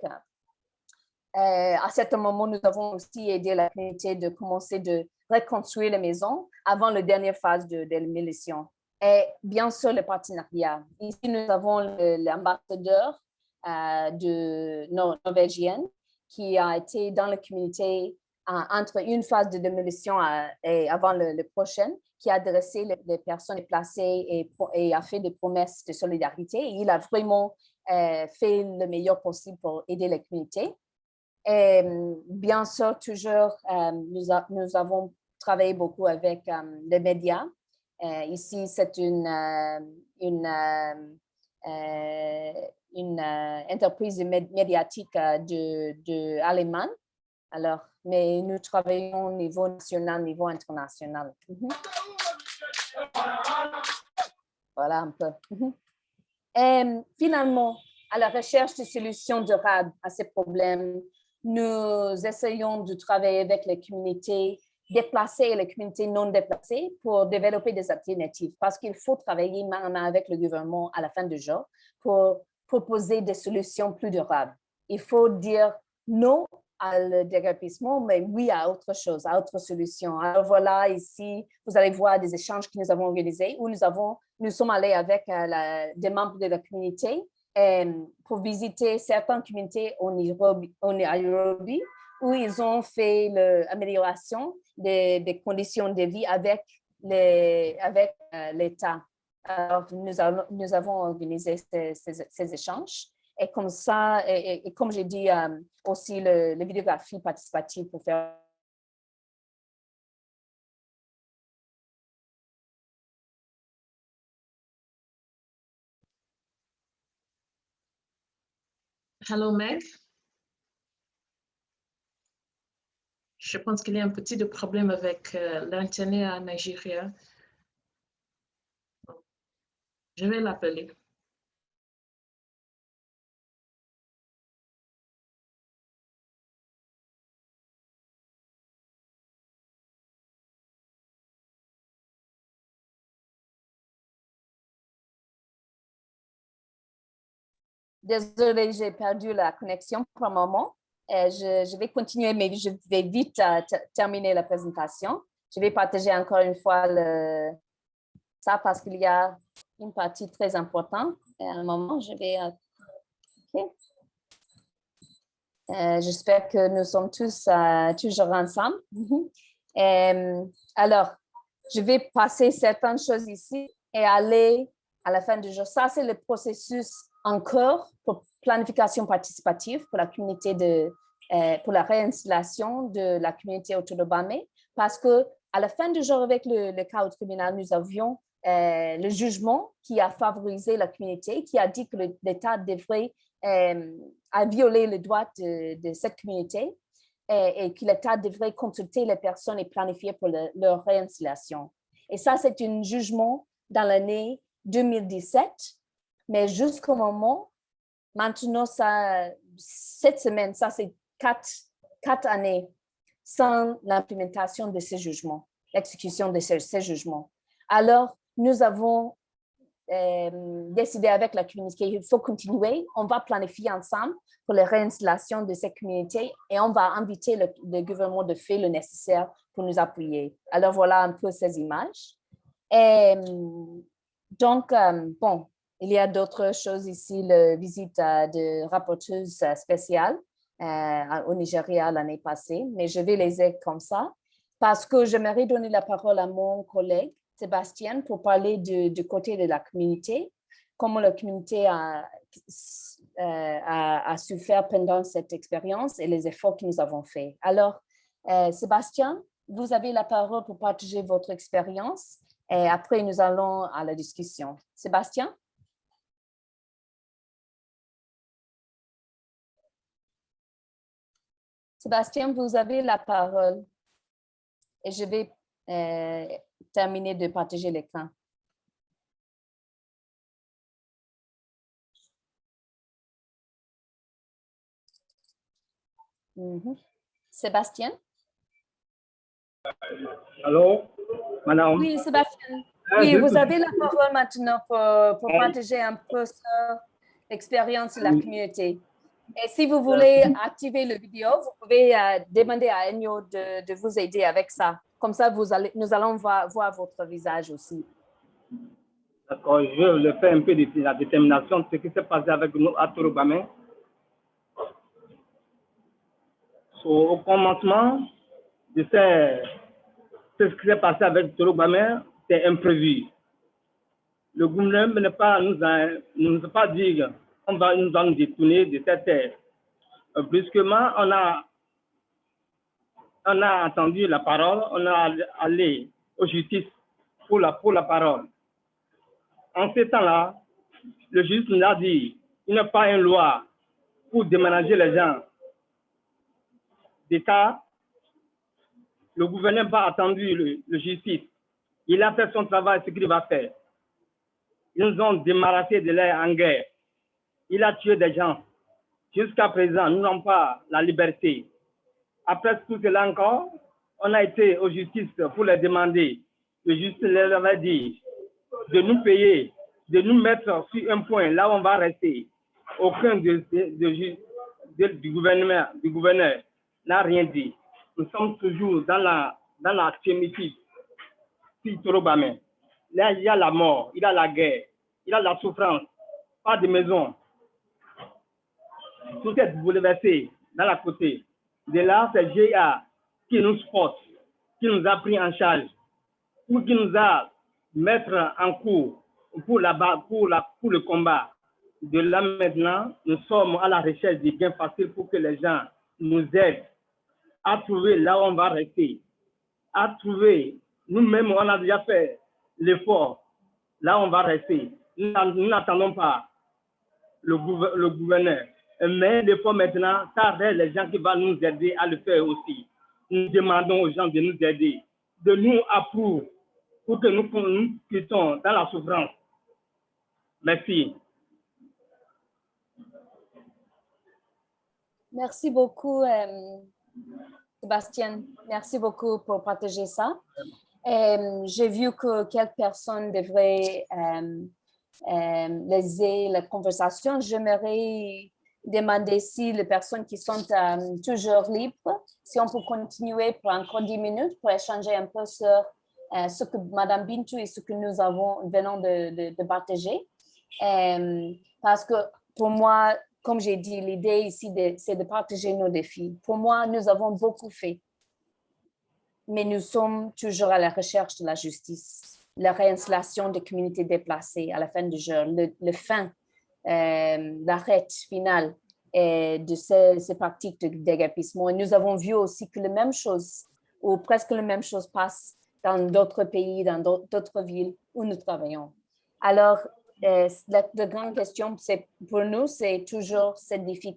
À certain moment, nous avons aussi aidé la communauté de commencer de reconstruire les maisons avant la dernière phase de démolition. Et bien sûr, le partenariat. Ici, nous avons l'ambassadeur norvégienne qui a été dans la communauté entre une phase de démolition et avant le prochain, qui a adressé les personnes déplacées et a fait des promesses de solidarité. Et il a vraiment fait le meilleur possible pour aider les communautés. Et bien sûr, toujours, nous avons travaillé beaucoup avec les médias. Ici, c'est une entreprise médiatique allemande. Alors, mais nous travaillons au niveau national, au niveau international. Voilà un peu. Et finalement, à la recherche de solutions durables à ces problèmes, nous essayons de travailler avec les communautés déplacées et les communautés non déplacées pour développer des alternatives parce qu'il faut travailler main à main avec le gouvernement à la fin du jour pour proposer des solutions plus durables. Il faut dire non au déguerpissement, mais oui à autre chose, à autre solution. Alors voilà, ici, vous allez voir des échanges que nous avons organisés où nous sommes allés avec des membres de la communauté pour visiter certaines communautés en Nairobi où ils ont fait l'amélioration des conditions de vie avec l'État. Alors, nous avons organisé ces échanges. Et comme ça, et comme j'ai dit aussi, la vidéographie participative pour faire. Hello, Meg. Je pense qu'il y a un petit problème avec l'Internet à Nigeria. Je vais l'appeler. Désolée, j'ai perdu la connexion pour un moment. Je vais continuer, mais je vais vite terminer la présentation. Je vais partager encore une fois ça parce qu'il y a une partie très importante. À un moment, je vais... Okay. J'espère que nous sommes tous toujours ensemble. Alors, je vais passer certaines choses ici et aller à la fin du jour. Ça, c'est le processus en cours pour planification participative pour la communauté pour la réinstallation de la communauté autour de Bamé, parce que à la fin du jour, avec le cas au tribunal, nous avions le jugement qui a favorisé la communauté, qui a dit que l'État devrait violer les droits de cette communauté et que l'État devrait consulter les personnes et planifier pour leur réinstallation. Et ça, c'est un jugement dans l'année 2017, mais jusqu'au moment, maintenant, cette semaine, ça c'est 4 années sans l'implémentation de ces jugements, l'exécution de ces jugements. Alors, nous avons décidé avec la communauté qu'il faut continuer. On va planifier ensemble pour la réinstallation de ces communautés et on va inviter le gouvernement de faire le nécessaire pour nous appuyer. Alors, voilà un peu ces images. Et, donc, bon, il y a d'autres choses ici, la visite de rapporteuse spéciale au Nigeria l'année passée, mais je vais les aider comme ça parce que j'aimerais donner la parole à mon collègue Sébastien pour parler du côté de la communauté, comment la communauté a su faire pendant cette expérience et les efforts que nous avons faits. Alors, Sébastien, vous avez la parole pour partager votre expérience et après nous allons à la discussion. Sébastien? Sébastien, vous avez la parole et je vais terminer de partager l'écran. Sébastien? Allô, madame? Oui, Sébastien. Oui, vous avez la parole maintenant pour partager un peu l'expérience de la communauté. Et si vous voulez activer la vidéo, vous pouvez demander à Enyo de vous aider avec ça. Comme ça, nous allons voir votre visage aussi. D'accord, je le fais un peu de la détermination de ce qui s'est passé avec nous à Torobamé. Au commencement, ce qui s'est passé avec Torobamé, c'est imprévu. Le gouvernement nous a pas dit qu'on va nous détourner de cette terre. Brusquement, on a entendu la parole, on a allé aux justices pour la parole. En ce temps-là, le juge nous a dit il n'y a pas une loi pour déménager les gens d'État. Le gouvernement n'a pas attendu le justice. Il a fait son travail, ce qu'il va faire. Ils nous ont débarrassé de l'air en guerre. Il a tué des gens. Jusqu'à présent, nous n'avons pas la liberté. Après tout cela encore, on a été aux justices pour les demander. Le justice leur avait dit de nous payer, de nous mettre sur un point là où on va rester. Aucun du gouverneur n'a rien dit. Nous sommes toujours dans la thématique. Torobamé. Là, il y a la mort, il y a la guerre, il y a la souffrance, pas de maison. Tout est bouleversé dans la côté. De là, c'est GA qui nous porte, qui nous a pris en charge, ou qui nous a mettre en cours pour le combat. De là maintenant, nous sommes à la recherche des gains faciles pour que les gens nous aident à trouver là où on va rester, à trouver. Nous-mêmes, on a déjà fait l'effort. Là, on va rester. Nous n'attendons pas le gouverneur. Mais l'effort maintenant, ça reste les gens qui vont nous aider à le faire aussi. Nous demandons aux gens de nous aider, de nous approuver pour que nous quittons dans la souffrance. Merci. Merci beaucoup, Sébastien. Merci beaucoup pour partager ça. J'ai vu que quelques personnes devraient laisser la conversation. J'aimerais demander si les personnes qui sont toujours libres, si on peut continuer pour encore 10 minutes pour échanger un peu sur ce que Mme Bintou et ce que nous venons de partager. Parce que pour moi, comme j'ai dit, l'idée ici, c'est de partager nos défis. Pour moi, nous avons beaucoup fait. Mais nous sommes toujours à la recherche de la justice, la réinstallation des communautés déplacées à la fin du jour, l'arrêt final de ces pratiques de déguerpissement. Et nous avons vu aussi que la même chose, ou presque la même chose, passe dans d'autres pays, dans d'autres villes où nous travaillons. Alors, la grande question pour nous, c'est toujours ce défi.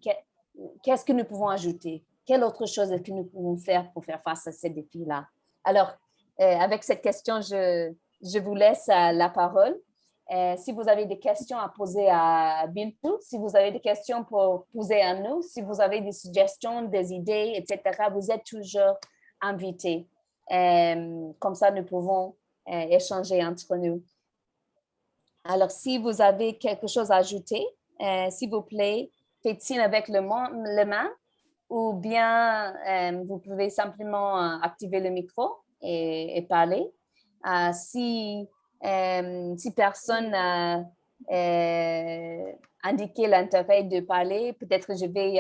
Qu'est-ce que nous pouvons ajouter? Quelle autre chose est-ce que nous pouvons faire pour faire face à ces défis-là? Alors, avec cette question, je vous laisse la parole. Si vous avez des questions à poser à Bintou, si vous avez des questions pour poser à nous, si vous avez des suggestions, des idées, etc., vous êtes toujours invités. Comme ça, nous pouvons échanger entre nous. Alors, si vous avez quelque chose à ajouter, s'il vous plaît, faites-le avec le main, ou bien vous pouvez simplement activer le micro et parler. Si personne n'a indiqué l'intérêt de parler, peut-être je vais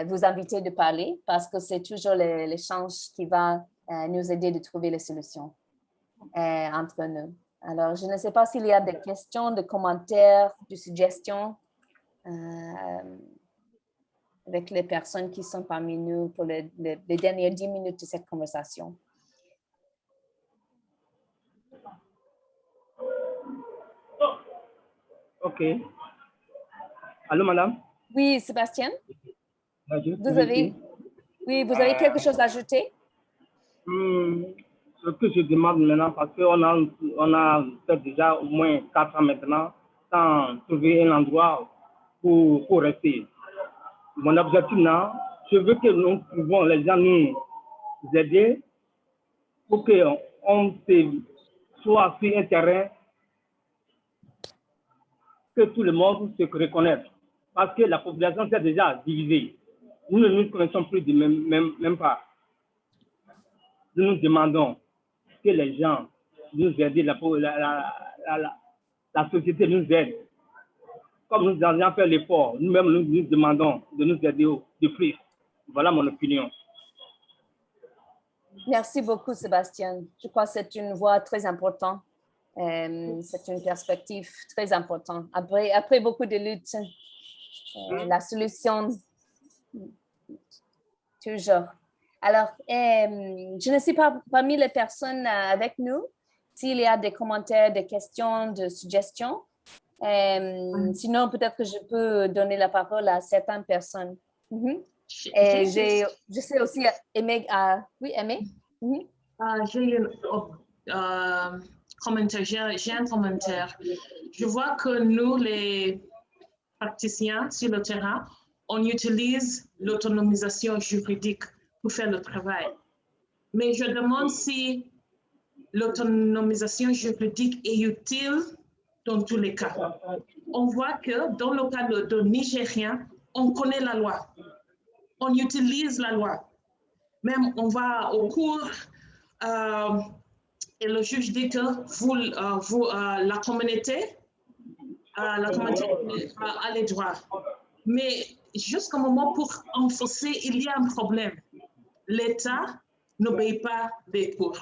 vous inviter de parler parce que c'est toujours l'échange qui va nous aider de trouver les solutions entre nous. Alors, je ne sais pas s'il y a des questions, des commentaires, des suggestions avec les personnes qui sont parmi nous pour les dernières 10 minutes de cette conversation. OK. Allô, madame? Oui, Sébastien? Vous avez quelque chose à ajouter? Ce que je demande maintenant, parce qu'on a fait déjà au moins 4 ans maintenant sans trouver un endroit pour rester. Mon objectif là, je veux que nous pouvons les gens nous aider pour qu'on soit sur un terrain que tout le monde se reconnaisse. Parce que la population s'est déjà divisée. Nous ne nous connaissons plus même pas. Nous nous demandons que les gens nous aident, la société nous aide. Comme nous avons fait l'effort, nous-mêmes nous demandons de nous aider de plus. Voilà mon opinion. Merci beaucoup, Sébastien. Je crois que c'est une voix très importante. C'est une perspective très importante. Après beaucoup de luttes, la solution, toujours. Alors, je ne sais pas parmi les personnes avec nous s'il y a des commentaires, des questions, des suggestions. Sinon, peut-être que je peux donner la parole à certaines personnes. Et je sais aussi Aimé. Oui, Aimé. J'ai un commentaire. Je vois que nous, les praticiens sur le terrain, on utilise l'autonomisation juridique pour faire le travail. Mais je demande si l'autonomisation juridique est utile dans tous les cas. On voit que dans le cas de Nigérien, on connaît la loi. On utilise la loi. Même on va au cours et le juge dit que la communauté a les droits. Mais jusqu'au moment pour enforcer, il y a un problème. L'État n'obéit pas des cours.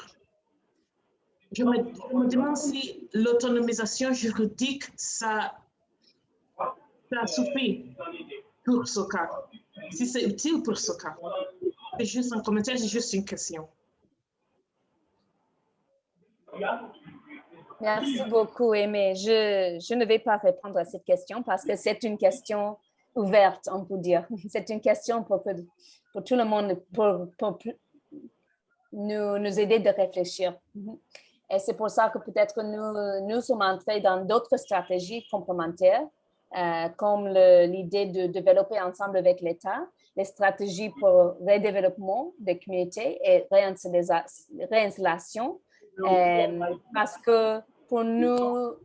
Je me demande si l'autonomisation juridique, ça suffit pour ce cas. Si c'est utile pour ce cas. C'est juste un commentaire, c'est juste une question. Merci beaucoup, Aimé. Je ne vais pas répondre à cette question parce que c'est une question ouverte, on peut dire. C'est une question pour tout le monde, pour nous aider de réfléchir. Et c'est pour ça que peut-être nous sommes entrés dans d'autres stratégies complémentaires, comme l'idée de développer ensemble avec l'État les stratégies pour le développement des communautés et réinstallation, parce que pour nous,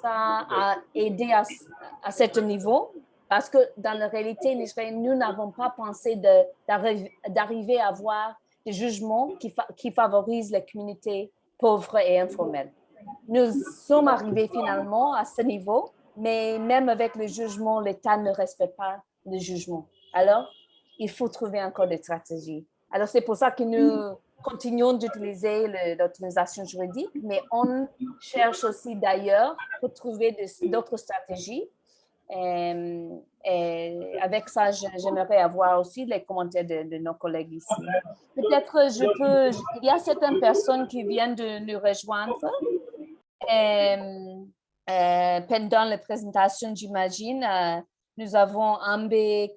ça a aidé à ce niveau, parce que dans la réalité nigérienne, nous n'avons pas pensé d'arriver à avoir des jugements qui favorisent les communautés pauvres et informelles. Nous sommes arrivés finalement à ce niveau, mais même avec le jugement, l'État ne respecte pas le jugement. Alors, il faut trouver encore des stratégies. Alors, c'est pour ça que nous continuons d'utiliser l'autonomisation juridique, mais on cherche aussi d'ailleurs pour trouver d'autres stratégies. Et avec ça, j'aimerais avoir aussi les commentaires de nos collègues ici. Peut-être il y a certaines personnes qui viennent de nous rejoindre. Pendant la présentation, j'imagine, nous avons Ambé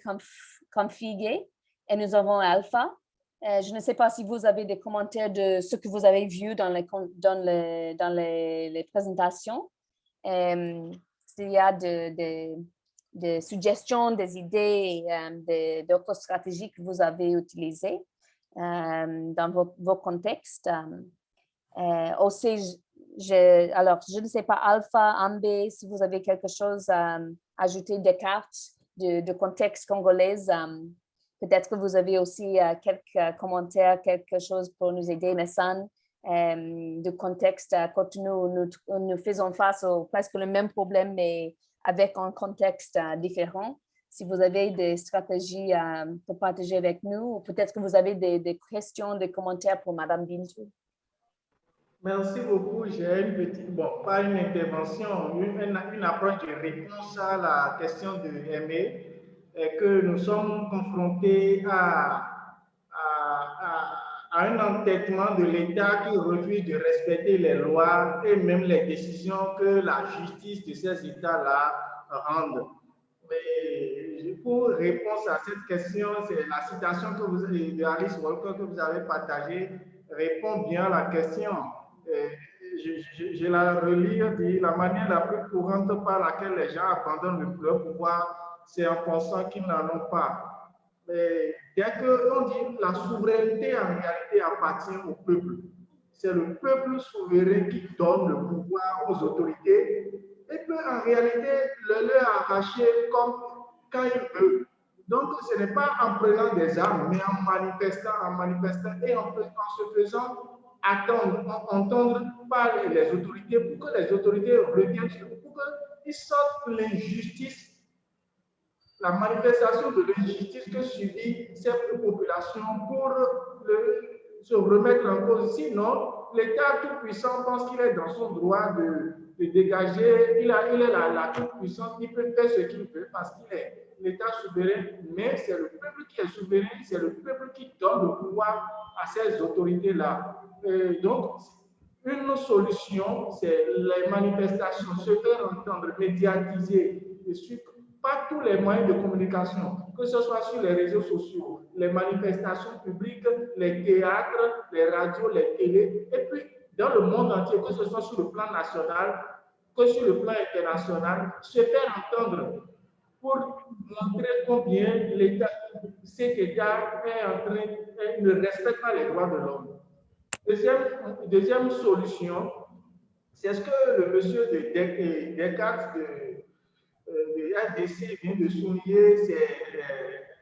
Kamfige et nous avons Alpha. Je ne sais pas si vous avez des commentaires de ce que vous avez vu dans les présentations. S'il y a des suggestions, des idées, d'autres stratégies que vous avez utilisées dans vos contextes. Aussi, alors, je ne sais pas, Alpha, Ambé, si vous avez quelque chose à ajouter, des cartes de contexte congolaise, peut-être que vous avez aussi quelques commentaires, quelque chose pour nous aider, Nessan, de contexte, quand nous faisons face au presque le même problème, mais avec un contexte différent. Si vous avez des stratégies pour partager avec nous, ou peut-être que vous avez des questions, des commentaires pour Madame Bintou. Merci beaucoup. J'ai une petite, pas une intervention, une approche de réponse à la question de Aimé, que nous sommes confrontés à un entêtement de l'État qui refuse de respecter les lois et même les décisions que la justice de ces États-là rende. Mais pour réponse à cette question, c'est la citation de Alice Walker que vous avez partagée répond bien à la question. Je la relis, dit la manière la plus courante par laquelle les gens abandonnent le pouvoir, c'est en pensant qu'ils n'en ont pas. Mais dès qu'on dit la souveraineté en réalité appartient au peuple, c'est le peuple souverain qui donne le pouvoir aux autorités et peut en réalité le leur arracher comme quand il veut. Donc ce n'est pas en prenant des armes, mais en manifestant et en se faisant entendre par les autorités pour que les autorités reviennent sur eux, pour qu'ils sortent l'injustice, la manifestation de l'injustice que subit cette population pour se remettre en cause. Sinon, l'État tout-puissant pense qu'il est dans son droit de dégager, il est la toute-puissance, il peut faire ce qu'il veut parce qu'il est l'État souverain, mais c'est le peuple qui est souverain, c'est le peuple qui donne le pouvoir à ces autorités-là. Donc, une solution, c'est les manifestations, se faire entendre, médiatiser, par tous les moyens de communication, que ce soit sur les réseaux sociaux, les manifestations publiques, les théâtres, les radios, les télés, et puis dans le monde entier, que ce soit sur le plan national, que sur le plan international, se faire entendre pour montrer combien l'État, cet État est en train, ne respecte pas les droits de l'homme. Deuxième solution, c'est ce que le monsieur de Descartes de RDC vient de souligner, c'est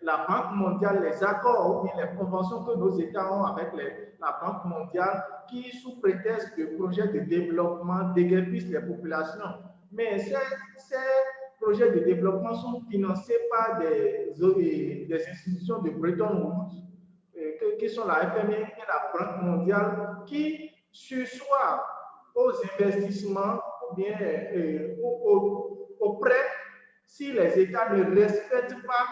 la Banque mondiale, les accords ou bien les conventions que nos États ont avec la Banque mondiale qui, sous prétexte de projets de développement, déguerpissent les populations. Mais ces projets de développement sont financés par des institutions de Bretton Woods, qui sont la FMI et la Banque mondiale, qui sursoient aux investissements ou bien aux prêts si les États ne respectent pas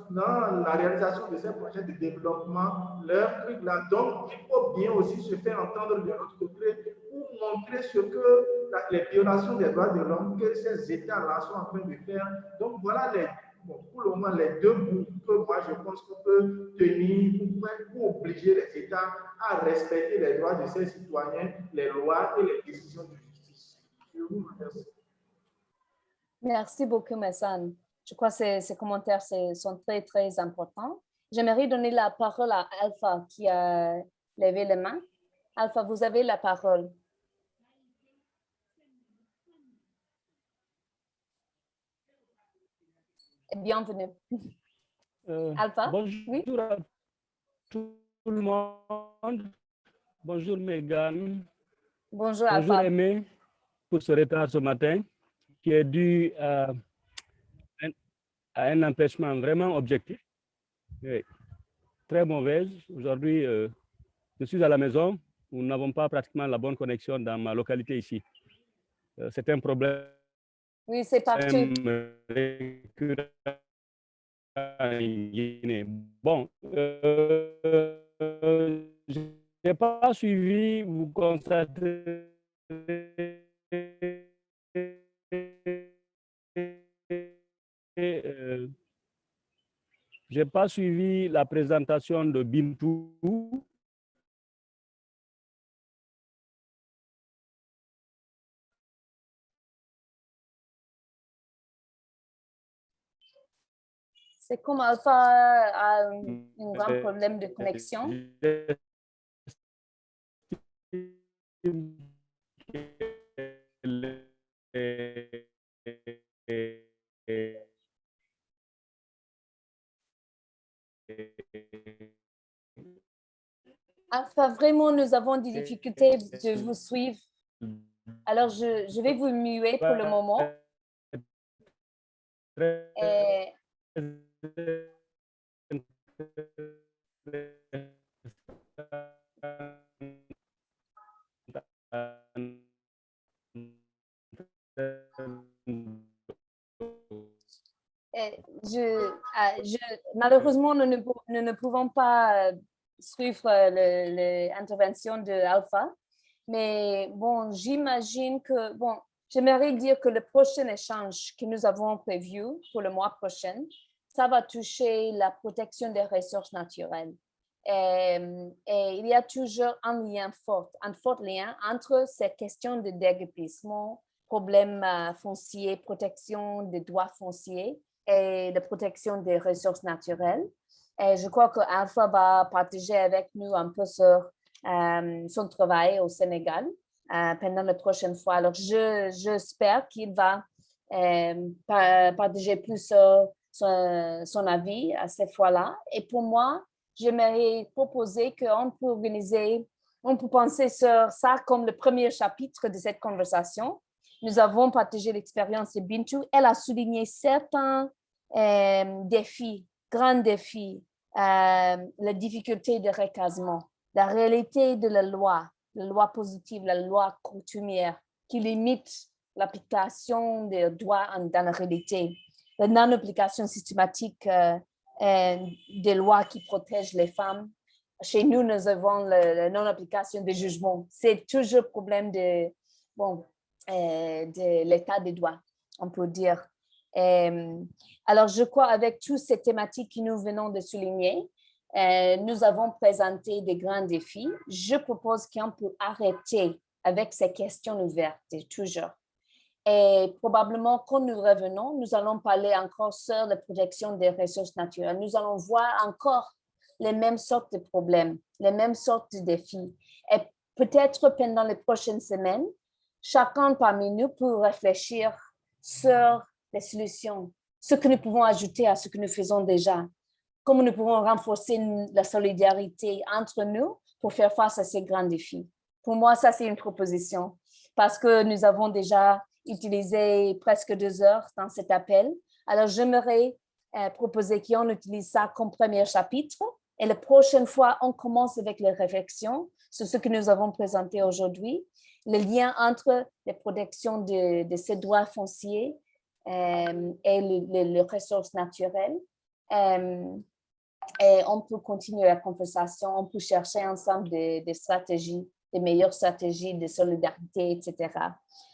dans la réalisation de ces projets de développement leur truc là. Donc, il faut bien aussi se faire entendre de notre côté pour montrer ce que les violations des droits de l'homme que ces États-là sont en train de faire. Donc, voilà pour le moment les deux bouts que moi je pense qu'on peut tenir pour obliger les États à respecter les droits de ses citoyens, les lois et les décisions de justice. Je vous remercie. Merci beaucoup, Messan. Je crois que ces commentaires sont très, très importants. J'aimerais donner la parole à Alpha qui a levé la main. Alpha, vous avez la parole. Bienvenue. Alpha? Bonjour oui? À tout le monde. Bonjour Megan. Bonjour Alpha. Bonjour Aimé pour ce retard ce matin qui est dû à un empêchement vraiment objectif. Oui. Très mauvaise. Aujourd'hui, je suis à la maison. Nous n'avons pas pratiquement la bonne connexion dans ma localité ici. C'est un problème. Oui, c'est partout. Bon, je n'ai pas suivi, vous constatez. Je n'ai pas suivi la présentation de Bintou. C'est comme Alpha a un grand problème de connexion. Alpha, vraiment, nous avons des difficultés de vous suivre. Alors, je vais vous muer pour le moment. Et... malheureusement, nous ne pouvons pas suivre l'intervention de Alpha, mais bon, j'imagine que, bon, j'aimerais dire que le prochain échange que nous avons prévu pour le mois prochain, ça va toucher la protection des ressources naturelles. Et il y a toujours un fort lien entre ces questions de déguerpissement, problèmes fonciers, protection des droits fonciers et de protection des ressources naturelles. Et je crois que Alpha va partager avec nous un peu sur son travail au Sénégal pendant la prochaine fois. Alors, j'espère qu'il va partager plus sur son avis à cette fois-là. Et pour moi, j'aimerais proposer qu'on peut penser sur ça comme le premier chapitre de cette conversation. Nous avons partagé l'expérience de Bintou. Elle a souligné certains défis, grands défis, la difficulté de recasement. la réalité de la loi positive, la loi coutumière, qui limite l'application des droits dans la réalité, la non-application systématique des lois qui protègent les femmes. Chez nous, nous avons la non-application des jugements. C'est toujours le problème de l'état des droits, on peut dire. Alors, je crois avec toutes ces thématiques que nous venons de souligner, nous avons présenté des grands défis. Je propose qu'on peut arrêter avec ces questions ouvertes, toujours. Et probablement, quand nous revenons, nous allons parler encore sur la protection des ressources naturelles. Nous allons voir encore les mêmes sortes de problèmes, les mêmes sortes de défis. Et peut-être pendant les prochaines semaines, chacun parmi nous peut réfléchir sur les solutions, ce que nous pouvons ajouter à ce que nous faisons déjà, comment nous pouvons renforcer la solidarité entre nous pour faire face à ces grands défis. Pour moi, ça, c'est une proposition parce que nous avons déjà utilisé presque 2 heures dans cet appel. Alors, j'aimerais proposer qu'on utilise ça comme premier chapitre et la prochaine fois, on commence avec les réflexions sur ce que nous avons présenté aujourd'hui, le lien entre les protections de ces droits fonciers et les ressources naturelles. Et on peut continuer la conversation, on peut chercher ensemble des stratégies, des meilleures stratégies de solidarité, etc.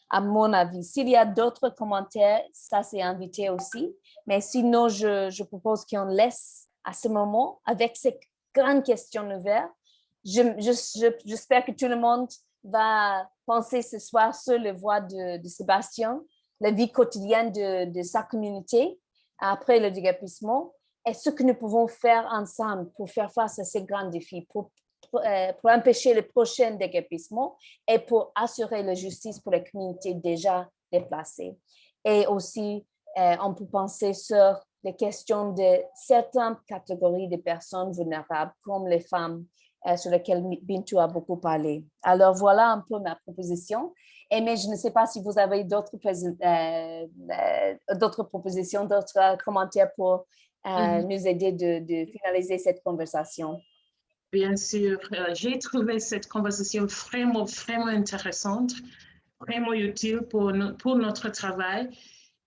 À mon avis, s'il y a d'autres commentaires, ça c'est invité aussi. Mais sinon, je propose qu'on laisse à ce moment avec ces grandes questions ouvertes. J'espère que tout le monde va penser ce soir sur la voix de Sébastien, la vie quotidienne de sa communauté après le déguerpissement et ce que nous pouvons faire ensemble pour faire face à ces grands défis, pour empêcher le prochain déguerpissement et pour assurer la justice pour les communautés déjà déplacées. Et aussi, on peut penser sur les questions de certaines catégories de personnes vulnérables, comme les femmes, sur lesquelles Bintou a beaucoup parlé. Alors, voilà un peu ma proposition. Mais je ne sais pas si vous avez d'autres propositions, d'autres commentaires pour nous aider de finaliser cette conversation. Bien sûr, j'ai trouvé cette conversation vraiment, vraiment intéressante, vraiment utile pour notre travail.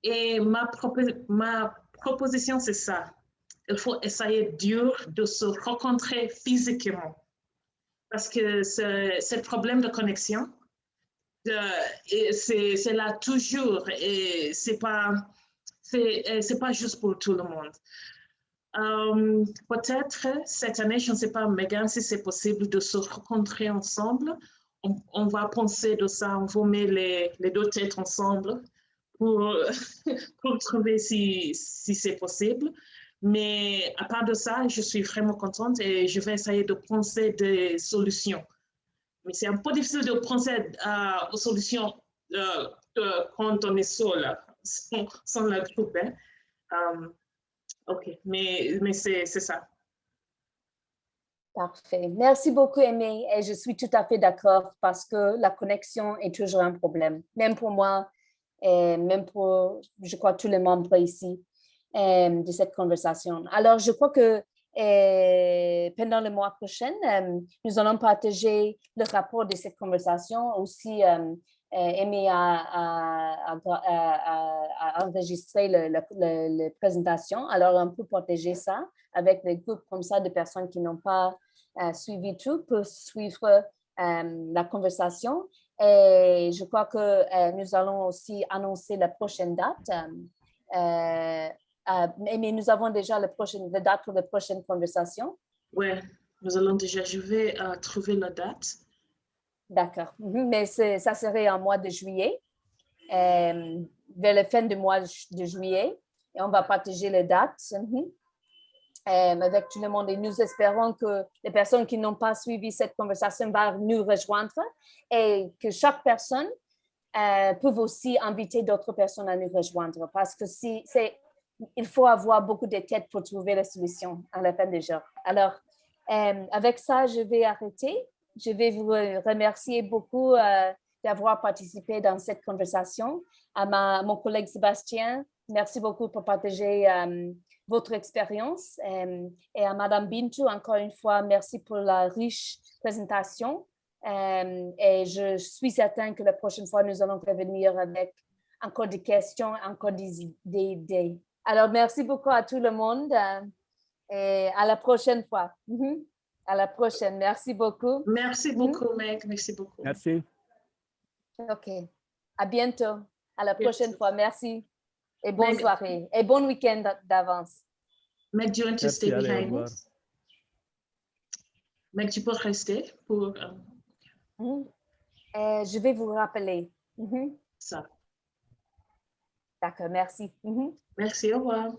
Et ma proposition, c'est ça. Il faut essayer dur de se rencontrer physiquement. Parce que ce problème de connexion, c'est là toujours et c'est pas juste pour tout le monde. Peut-être cette année, je ne sais pas, Megan, si c'est possible de se rencontrer ensemble. On va penser de ça, on va mettre les 2 têtes ensemble pour trouver si c'est possible. Mais à part de ça, je suis vraiment contente et je vais essayer de penser des solutions. Mais c'est un peu difficile de penser aux solutions quand on est seul, sans le groupe. OK, mais c'est ça. Parfait. Merci beaucoup, Aimée. Et je suis tout à fait d'accord parce que la connexion est toujours un problème, même pour moi et même pour, je crois, tous les membres ici de cette conversation. Alors, je crois que pendant le mois prochain, nous allons partager le rapport de cette conversation. Aussi, Aimée a enregistré la présentation. Alors, on peut partager ça avec des groupes comme ça de personnes qui n'ont pas suivi tout pour suivre la conversation. Et je crois que nous allons aussi annoncer la prochaine date. Mais nous avons déjà la date pour la prochaine conversation. Oui, nous allons déjà, je vais trouver la date. D'accord, mais ça serait en mois de juillet, vers la fin du mois de juillet, et on va partager les dates avec tout le monde. Et nous espérons que les personnes qui n'ont pas suivi cette conversation vont nous rejoindre et que chaque personne peut aussi inviter d'autres personnes à nous rejoindre parce que il faut avoir beaucoup de têtes pour trouver la solution à la fin du jour. Alors, avec ça, je vais arrêter. Je vais vous remercier beaucoup d'avoir participé dans cette conversation. À mon collègue Sébastien, Merci beaucoup pour partager votre expérience. Et à Madame Bintou, encore une fois, merci pour la riche présentation. Et je suis certaine que la prochaine fois, nous allons revenir avec encore des questions, encore des idées. Alors, merci beaucoup à tout le monde et à la prochaine fois. À la prochaine. Merci beaucoup. Merci beaucoup, Meg. Merci beaucoup. Merci. OK. À bientôt. À la prochaine fois. Merci. Et bonne Meg. soirée. Et bon week-end d'avance. Meg, do you want to stay Allez, au behind revoir. us? Meg, tu peux rester pour Je vais vous rappeler. ça. D'accord, merci. Merci, au revoir.